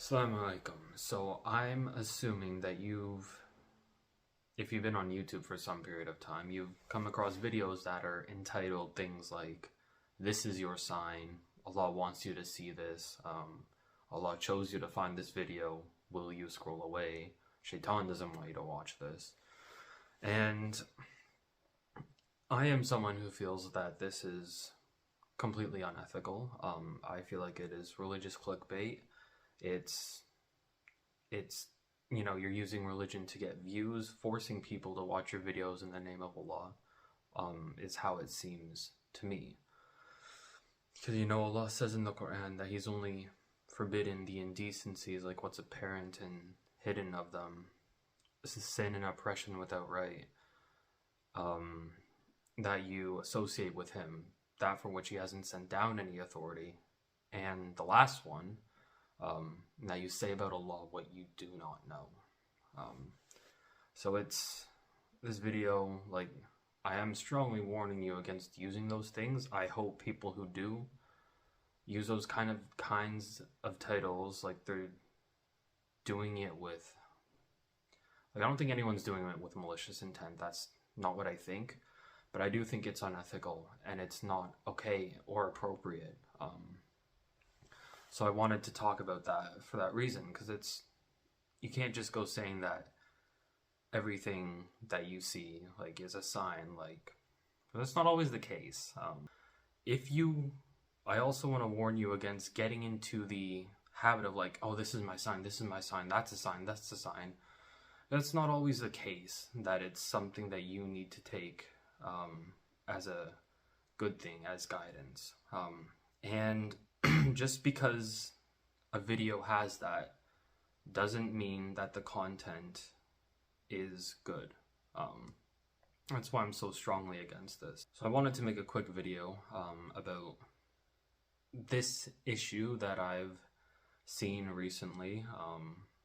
Assalamu alaikum. So I'm assuming that if you've been on YouTube for some period of time, you've come across videos that are entitled things like, "This is your sign. Allah wants you to see this. Allah chose you to find this video. Will you scroll away? Shaitan doesn't want you to watch this." And I am someone who feels that this is completely unethical. I feel like it is religious clickbait. It's you're using religion to get views, forcing people to watch your videos in the name of Allah, is how it seems to me. Because Allah says in the Quran that He's only forbidden the indecencies, like what's apparent and hidden of them. This is sin and oppression without right, that you associate with Him, that for which He hasn't sent down any authority. And the last one, that you say about Allah what you do not know. So it's this video, like, I am strongly warning you against using those things. I hope people who do use those kinds of titles, like, they're doing it with, like, I don't think anyone's doing it with malicious intent. That's not what I think. But I do think it's unethical and it's not okay or appropriate. So I wanted to talk about that for that reason, because you can't just go saying that everything that you see, like, is a sign. Like, that's not always the case. I also want to warn you against getting into the habit of, like, oh, this is my sign, that's a sign, that's a sign. That's not always the case, that it's something that you need to take as a good thing, as guidance. And just because a video has that doesn't mean that the content is good. That's why I'm so strongly against this. So I wanted to make a quick video about this issue that I've seen recently,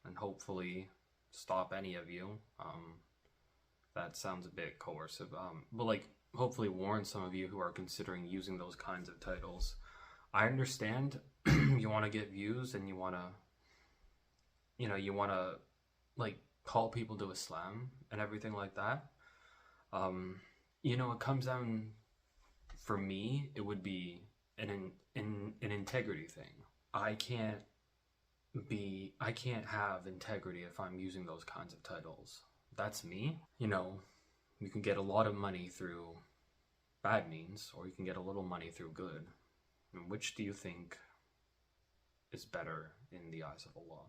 and hopefully stop any of you. That sounds a bit coercive, but, like, hopefully warn some of you who are considering using those kinds of titles. I understand you want to get views and you want to, like, call people to Islam and everything like that. It comes down, for me, it would be an integrity thing. I can't have integrity if I'm using those kinds of titles. That's me. You can get a lot of money through bad means, or you can get a little money through good. And which do you think is better in the eyes of Allah?